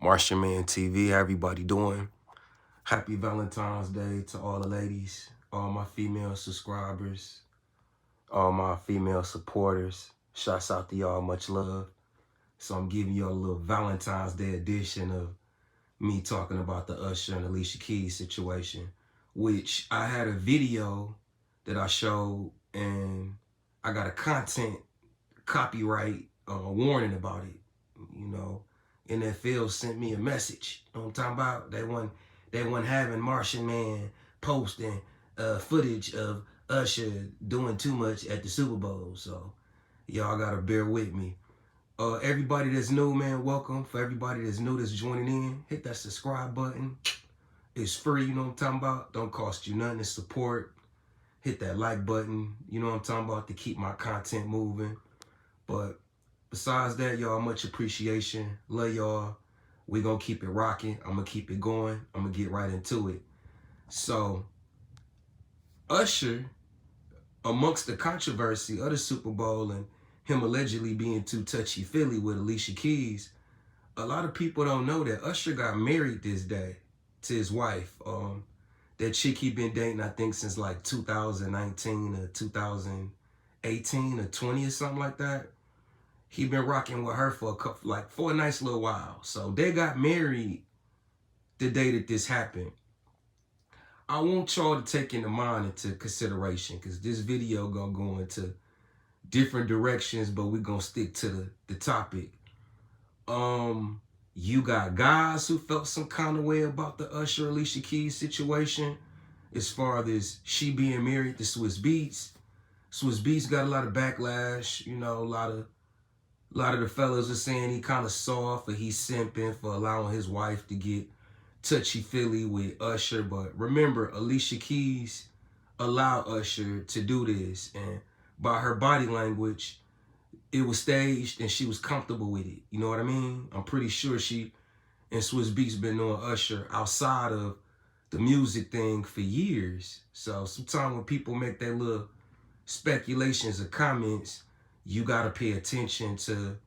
Martian Man TV. How everybody doing? Happy Valentine's Day to all the ladies, all my female subscribers, all my female supporters. Shouts out to y'all, much love. So I'm giving y'all a little Valentine's Day edition of me talking about the Usher and Alicia Keys situation, which I had a video that I showed and I got a content copyright warning about it. You know, NFL sent me a message. You know what I'm talking about? They weren't having Martian Man posting footage of Usher doing too much at the Super Bowl. So y'all gotta bear with me. Everybody that's new, man, welcome. For everybody that's new that's joining in, hit that subscribe button. It's free, you know what I'm talking about? Don't cost you nothing to support. Hit that like button, you know what I'm talking about, to keep my content moving. But besides that, y'all, much appreciation. Love y'all. We gonna keep it rocking. I'm gonna keep it going. I'm gonna get right into it. So, Usher, amongst the controversy of the Super Bowl and him allegedly being too touchy-feely with Alicia Keys, a lot of people don't know that Usher got married this day to his wife. That chick he been dating, I think, since like 2019 or 2018 or 20 or something like that. He been rocking with her for a nice little while. So they got married the day that this happened. I want y'all to take into mind into consideration, because this video gonna go into different directions, but we're gonna stick to the topic. You got guys who felt some kind of way about the Usher Alicia Keys situation, as far as she being married to Swizz Beatz. Swizz Beatz got a lot of backlash. You know, a lot of the fellas are saying he kind of soft, or he's simping for allowing his wife to get touchy-feely with Usher. But remember, Alicia Keys allowed Usher to do this, and by her body language, it was staged and she was comfortable with it. You know what I mean? I'm pretty sure she and Swizz Beatz been knowing Usher outside of the music thing for years. So sometimes when people make their little speculations or comments, you got to pay attention to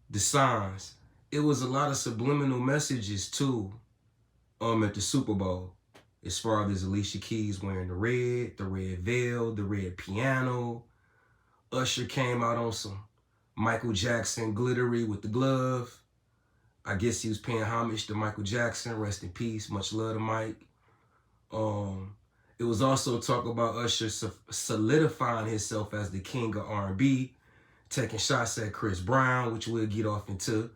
the signs. It was a lot of subliminal messages too at the Super Bowl, as far as Alicia Keys wearing the red veil, the red piano. Usher came out on some Michael Jackson glittery with the glove. I guess he was paying homage to Michael Jackson. Rest in peace. Much love to Mike. It was also talk about Usher solidifying himself as the king of R&B, taking shots at Chris Brown, which we'll get off into.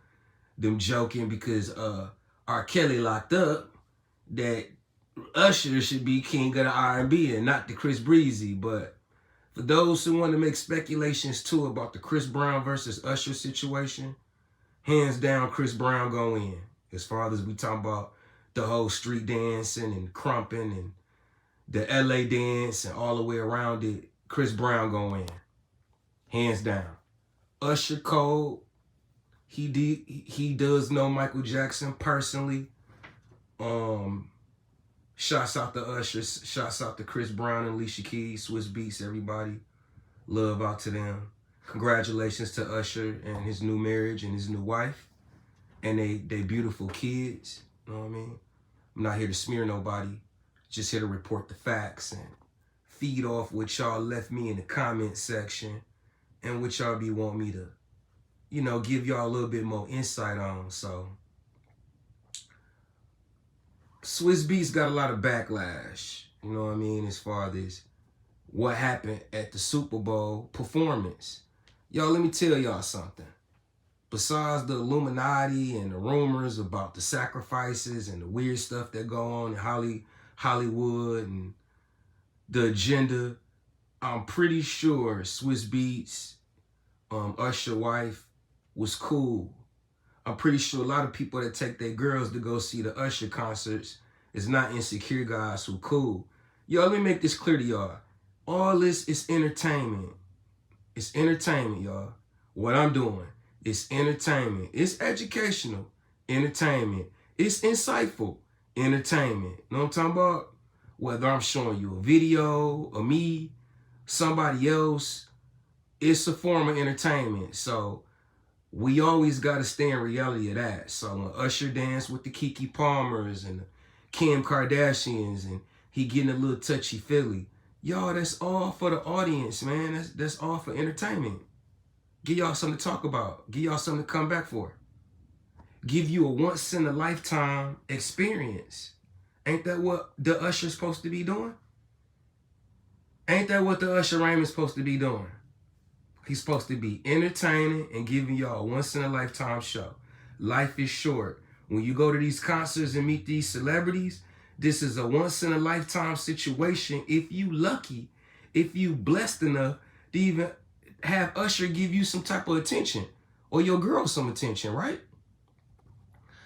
Them joking because R. Kelly locked up, that Usher should be king of the R&B and not the Chris Breezy. But for those who want to make speculations too about the Chris Brown versus Usher situation, hands down, Chris Brown go in. As far as we talk about the whole street dancing and crumping and the LA dance and all the way around it, Chris Brown go in. Hands down. Usher cold. He does know Michael Jackson personally. Shouts out to Usher. Shouts out to Chris Brown and Alicia Keys, Swizz Beatz, everybody. Love out to them. Congratulations to Usher and his new marriage and his new wife. And they beautiful kids. You know what I mean? I'm not here to smear nobody. Just here to report the facts and feed off what y'all left me in the comment section and what y'all be want me to, you know, give y'all a little bit more insight on. So Swizz Beatz got a lot of backlash, you know what I mean, as far as what happened at the Super Bowl performance. Y'all, let me tell y'all something. Besides the Illuminati and the rumors about the sacrifices and the weird stuff that go on in Hollywood and the agenda, I'm pretty sure Swizz Beatz, Usher wife, was cool. I'm pretty sure a lot of people that take their girls to go see the Usher concerts is not insecure guys who cool. Yo, let me make this clear to y'all. All this is entertainment. It's entertainment, y'all. What I'm doing is entertainment. It's educational entertainment. It's insightful entertainment. You know what I'm talking about? Whether I'm showing you a video of me, somebody else, it's a form of entertainment. So we always got to stay in reality of that. So when Usher danced with the Keke Palmers and the Kim Kardashians and he getting a little touchy feely, y'all, that's all for the audience, man. That's all for entertainment. Give y'all something to talk about. Give y'all something to come back for. Give you a once-in-a-lifetime experience. Ain't that what the Usher's supposed to be doing? Ain't that what the Usher Raymond's supposed to be doing? He's supposed to be entertaining and giving y'all a once-in-a-lifetime show. Life is short. When you go to these concerts and meet these celebrities, this is a once-in-a-lifetime situation. If you lucky, if you blessed enough to even have Usher give you some type of attention or your girl some attention, right?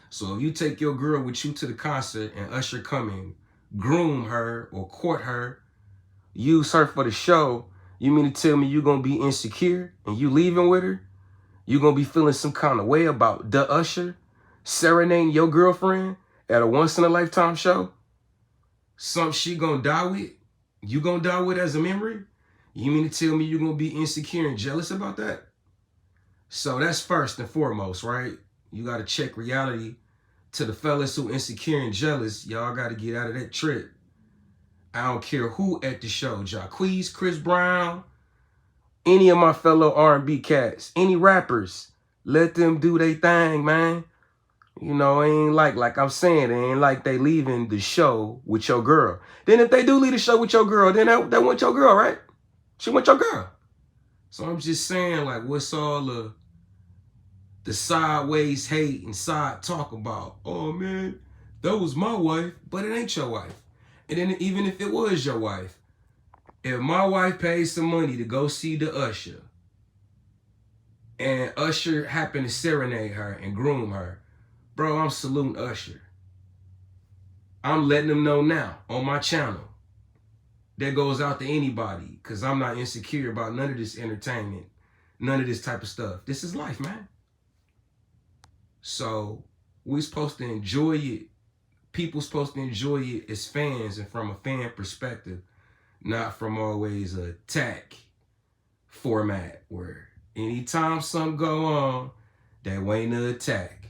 So if you take your girl with you to the concert and Usher come in, groom her or court her, use her for the show, you mean to tell me you're going to be insecure and you leaving with her? You're going to be feeling some kind of way about the Usher serenading your girlfriend at a once-in-a-lifetime show? Something she going to die with? You going to die with as a memory? You mean to tell me you're going to be insecure and jealous about that? So that's first and foremost, right? You got to check reality. To the fellas who insecure and jealous, y'all got to get out of that trip. I don't care who at the show, Jacquees, Chris Brown, any of my fellow R&B cats, any rappers, let them do their thing, man. You know, it ain't like I'm saying, it ain't like they leaving the show with your girl. Then if they do leave the show with your girl, then that want your girl, right? She want your girl. So I'm just saying, like, what's all the sideways hate and side talk about? Oh, man, that was my wife, but it ain't your wife. And then even if it was your wife, if my wife paid some money to go see the Usher, and Usher happened to serenade her and groom her, bro, I'm saluting Usher. I'm letting them know now on my channel. That goes out to anybody, because I'm not insecure about none of this entertainment, none of this type of stuff. This is life, man. So we're supposed to enjoy it. People supposed to enjoy it as fans and from a fan perspective, not from always a attack format where anytime something go on, that ain't an attack.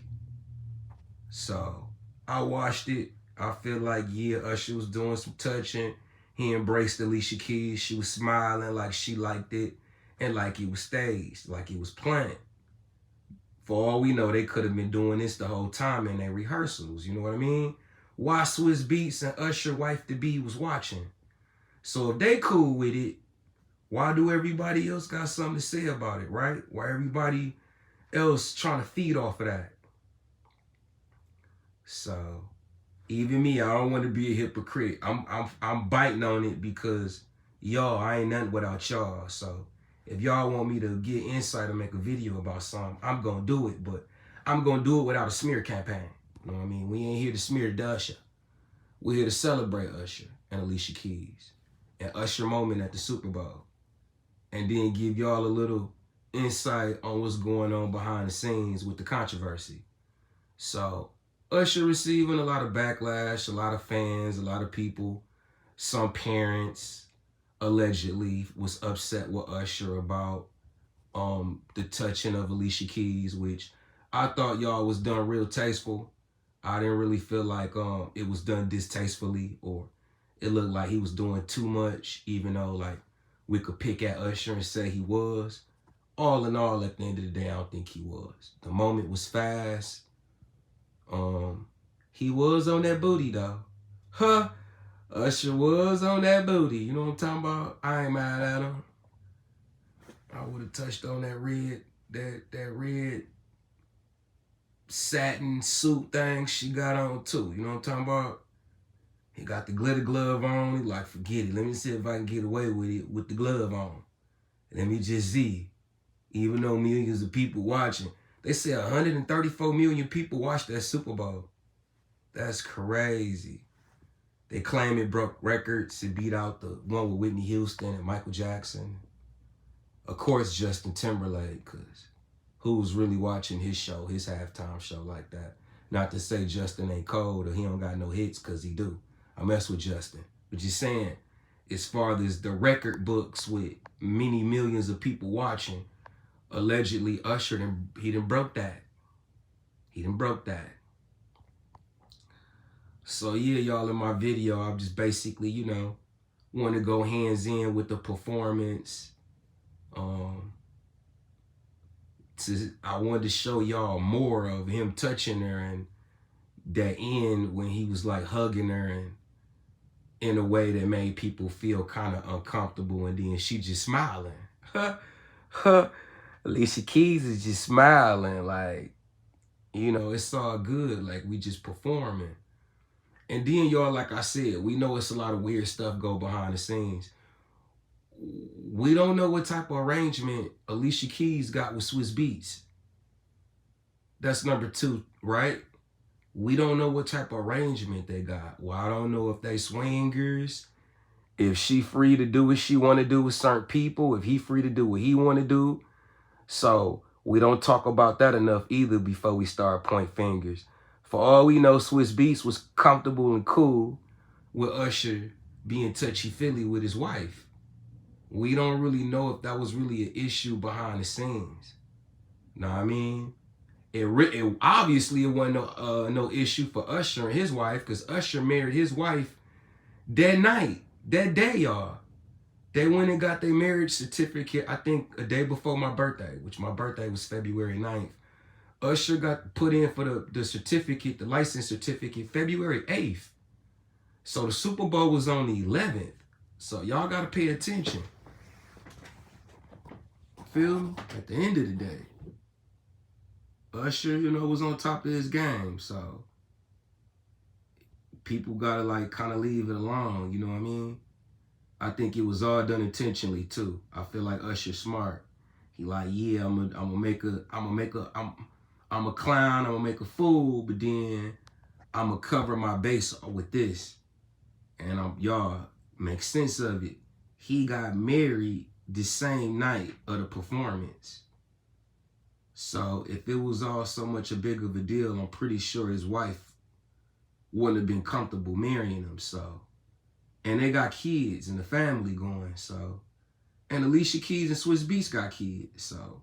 So I watched it. I feel like, yeah, Usher was doing some touching. He embraced Alicia Keys. She was smiling like she liked it and like it was staged, like it was planned. For all we know, they could have been doing this the whole time in their rehearsals. You know what I mean? Why Swiss Beats and Usher wife-to-be was watching. So if they cool with it, why do everybody else got something to say about it, right? Why everybody else trying to feed off of that? So even me, I don't want to be a hypocrite. I'm biting on it because y'all, I ain't nothing without y'all. So if y'all want me to get insight or make a video about something, I'm going to do it. But I'm going to do it without a smear campaign. You know what I mean? We ain't here to smear the Usher. We're here to celebrate Usher and Alicia Keys and Usher moment at the Super Bowl. And then give y'all a little insight on what's going on behind the scenes with the controversy. So Usher receiving a lot of backlash, a lot of fans, a lot of people, some parents allegedly was upset with Usher about the touching of Alicia Keys, which I thought y'all was done real tasteful. I didn't really feel like it was done distastefully or it looked like he was doing too much, even though like we could pick at Usher and say he was. All in all, at the end of the day, I don't think he was. The moment was fast. He was on that booty though. Huh? Usher was on that booty. You know what I'm talking about? I ain't mad at him. I would have touched on that red satin suit thing she got on too. You know what I'm talking about? He got the glitter glove on. He like, forget it. Let me see if I can get away with it with the glove on. Let me just see. Even though millions of people watching, they say 134 million people watched that Super Bowl. That's crazy. They claim it broke records. It beat out the one with Whitney Houston and Michael Jackson. Of course, Justin Timberlake, because who's really watching his show, his halftime show like that? Not to say Justin ain't cold or he don't got no hits, because he do. I mess with Justin. But just saying, as far as the record books with many millions of people watching, allegedly Usher he done broke that. He done broke that. So yeah, y'all, in my video, I'm just basically, you know, want to go hands in with the performance. I wanted to show y'all more of him touching her, and that end when he was like hugging her and in a way that made people feel kind of uncomfortable, and then she just smiling. Alicia Keys is just smiling like, you know, it's all good, like we just performing. And then y'all, like I said, we know it's a lot of weird stuff go behind the scenes. We don't know what type of arrangement Alicia Keys got with Swizz Beatz. That's number 2, right? We don't know what type of arrangement they got. Well, I don't know if they swingers, if she free to do what she want to do with certain people, if he free to do what he want to do. So we don't talk about that enough either before we start point fingers. For all we know, Swizz Beatz was comfortable and cool with Usher being touchy-feely with his wife. We don't really know if that was really an issue behind the scenes. Know what I mean? It obviously it wasn't no issue for Usher and his wife, because Usher married his wife that night, that day, y'all. They went and got their marriage certificate, I think a day before my birthday, which my birthday was February 9th. Usher got put in for the certificate, the license certificate, February 8th. So the Super Bowl was on the 11th. So y'all got to pay attention. Feel me? At the end of the day, Usher, you know, was on top of his game. So people got to like kind of leave it alone. You know what I mean? I think it was all done intentionally too. I feel like Usher's smart. He like, yeah, I'm a clown, I'm gonna make a fool, but then I'm gonna cover my base with this. And y'all make sense of it. He got married the same night of the performance. So if it was all so much a big of a deal, I'm pretty sure his wife wouldn't have been comfortable marrying him. So, and they got kids and the family going. So, and Alicia Keys and Swizz Beatz got kids. So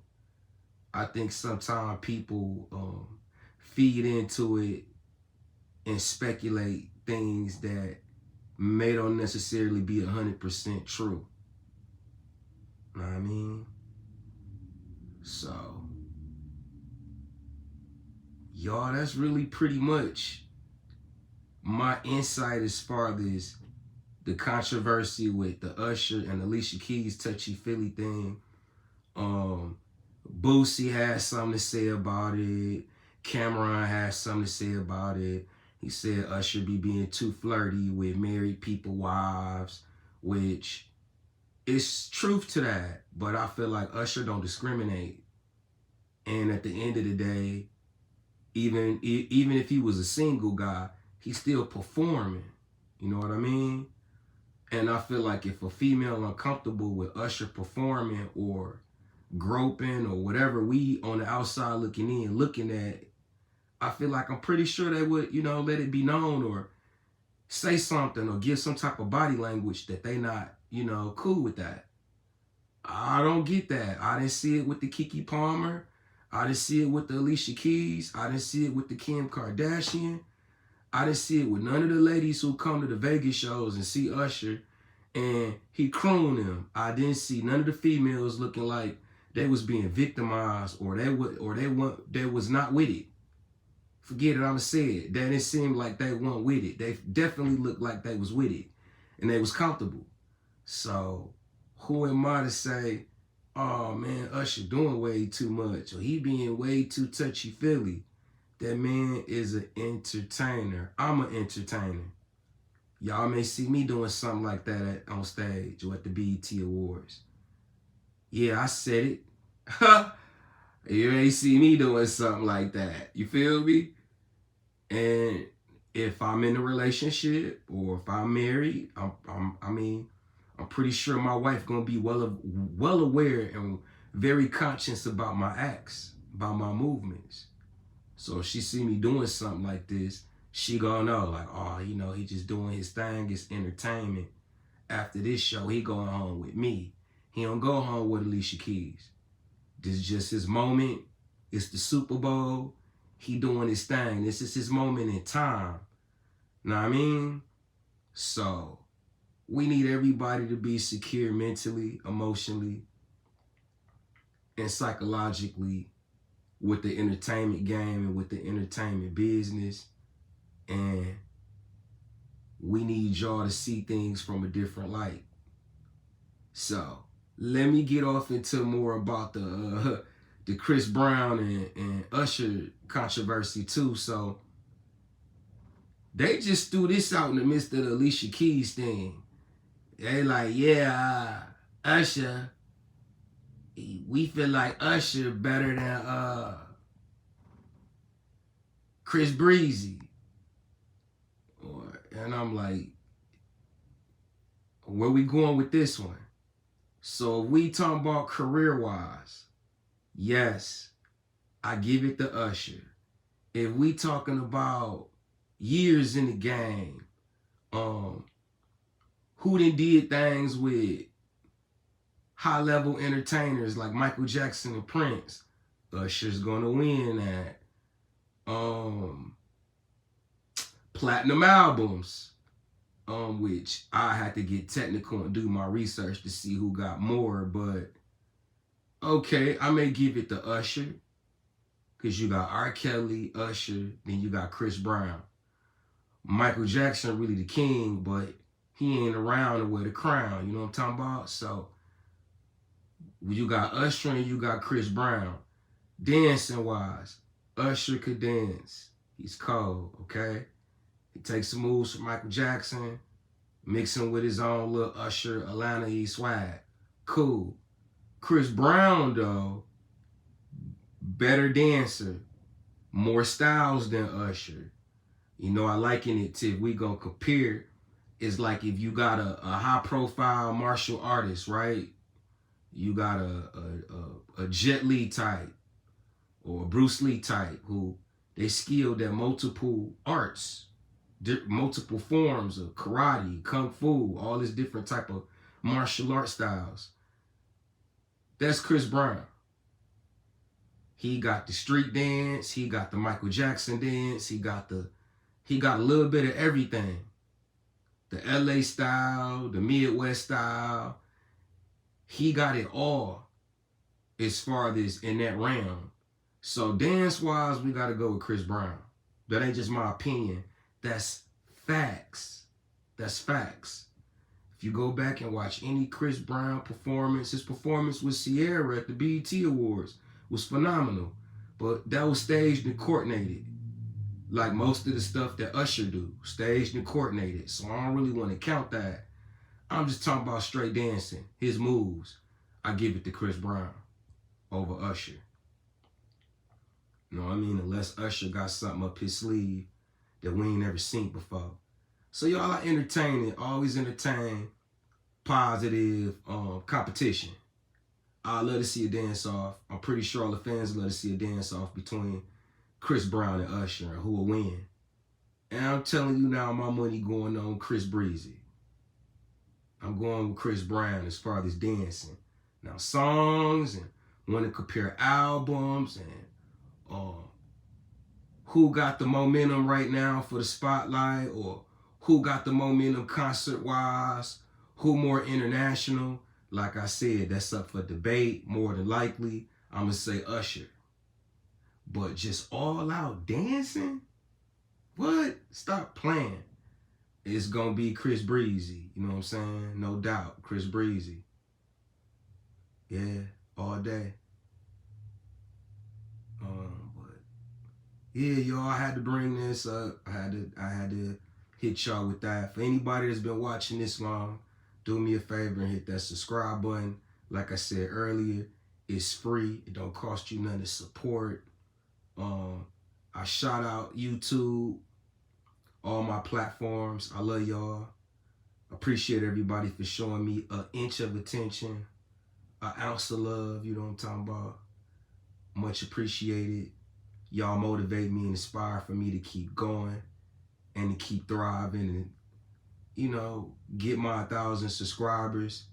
I think sometimes people feed into it and speculate things that may don't necessarily be 100% true. Know what I mean? So, y'all, that's really pretty much my insight as far as the controversy with the Usher and Alicia Keys touchy-feely thing. Boosie had something to say about it. Cameron had something to say about it. He said Usher be being too flirty with married people, wives, which is truth to that. But I feel like Usher don't discriminate. And at the end of the day, even if he was a single guy, he's still performing. You know what I mean? And I feel like if a female uncomfortable with Usher performing or groping or whatever we on the outside looking at, I feel like I'm pretty sure they would, you know, let it be known or say something or give some type of body language that they not, you know, cool with that. I don't get that. I didn't see it with the Keke Palmer. I didn't see it with the Alicia Keys. I didn't see it with the Kim Kardashian. I didn't see it with none of the ladies who come to the Vegas shows and see Usher and he crooned them. I didn't see none of the females looking like they was being victimized or they was not with it. Forget it, I'ma say it. That didn't seem like they weren't with it. They definitely looked like they was with it and they was comfortable. So who am I to say, oh man, Usher doing way too much or he being way too touchy-feely? That man is an entertainer. I'm an entertainer. Y'all may see me doing something like that on stage or at the BET Awards. Yeah, I said it. You may see me doing something like that. You feel me? And if I'm in a relationship or if I'm married, I'm pretty sure my wife gonna be well aware and very conscious about my acts, about my movements. So if she see me doing something like this, she gonna know, like, oh, you know, he just doing his thing, it's entertainment. After this show, he going home with me. He don't go home with Alicia Keys. This is just his moment. It's the Super Bowl. He doing his thing. This is his moment in time. Know what I mean? So we need everybody to be secure mentally, emotionally, and psychologically with the entertainment game and with the entertainment business. And we need y'all to see things from a different light. So let me get off into more about the Chris Brown and Usher controversy too. So they just threw this out in the midst of the Alicia Keys thing. They like, yeah, Usher, we feel like Usher better than Chris Breezy. And I'm like, where we going with this one? So if we talking about career-wise, yes, I give it to Usher. If we talking about years in the game, who did things with high-level entertainers like Michael Jackson and Prince, Usher's gonna win that. Platinum albums, which I had to get technical and do my research to see who got more, but okay, I may give it to Usher, because you got R. Kelly, Usher, then you got Chris Brown. Michael Jackson really the king, but he ain't around to wear the crown, you know what I'm talking about? So you got Usher and you got Chris Brown. Dancing wise, Usher could dance. He's cold, okay? He takes some moves from Michael Jackson, mixing with his own little Usher Atlanta swag. Cool. Chris Brown, though, better dancer, more styles than Usher. You know, I liken it to, if we gonna compare, it's like if you got a high-profile martial artist, right? You got a Jet Li type or a Bruce Lee type who they skilled at multiple arts, multiple forms of karate, kung fu, all this different type of martial art styles. That's Chris Brown. He got the street dance, he got the Michael Jackson dance, he got a little bit of everything. The LA style, the Midwest style. He got it all as far as in that realm. So dance-wise, we got to go with Chris Brown. That ain't just my opinion. That's facts. That's facts. If you go back and watch any Chris Brown performance, his performance with Sierra at the BET Awards was phenomenal. But that was staged and coordinated. Like most of the stuff that Usher do, staged and coordinated. So I don't really want to count that. I'm just talking about straight dancing, his moves. I give it to Chris Brown over Usher. You know what I mean? Unless Usher got something up his sleeve that we ain't never seen before. So y'all are entertaining, always entertain positive competition. I love to see a dance-off. I'm pretty sure all the fans love to see a dance-off between Chris Brown and Usher and who will win. And I'm telling you now, my money going on Chris Breezy. I'm going with Chris Brown as far as dancing. Now songs and want to compare albums and who got the momentum right now for the spotlight, or who got the momentum concert-wise, who more international. Like I said, that's up for debate. More than likely, I'm going to say Usher. But just all out dancing? What? Stop playing. It's going to be Chris Breezy. You know what I'm saying? No doubt. Chris Breezy. Yeah, all day. But yeah, y'all, I had to bring this up. I had to hit y'all with that. For anybody that's been watching this long, do me a favor and hit that subscribe button. Like I said earlier, it's free. It don't cost you nothing to support. I shout out YouTube, all my platforms. I love y'all. Appreciate everybody for showing me an inch of attention, an ounce of love. You know what I'm talking about? Much appreciated. Y'all motivate me and inspire for me to keep going and to keep thriving and, you know, get my 1,000 subscribers,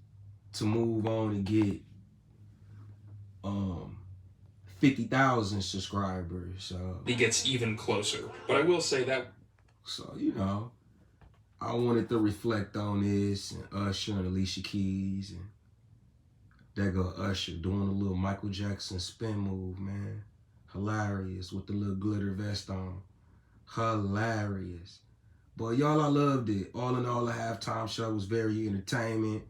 to move on and get 50,000 subscribers. He gets even closer. But I will say that. So, you know, I wanted to reflect on this and Usher and Alicia Keys. And there go Usher doing a little Michael Jackson spin move, man. Hilarious with the little glitter vest on. Hilarious. But y'all, I loved it. All in all, the halftime show was very entertainment.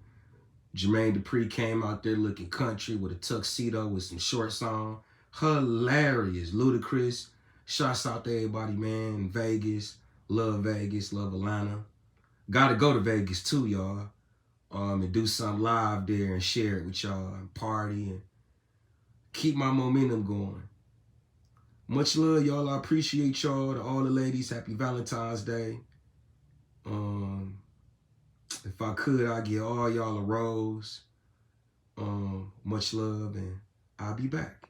Jermaine Dupri came out there looking country with a tuxedo with some shorts on. Hilarious. Ludacris. Shouts out to everybody, man, in Vegas. Love Vegas. Love Atlanta. Gotta go to Vegas too, y'all. And do something live there and share it with y'all and party and keep my momentum going. Much love, y'all. I appreciate y'all. To all the ladies, happy Valentine's Day. If I could, I'd give all y'all a rose. Much love, and I'll be back.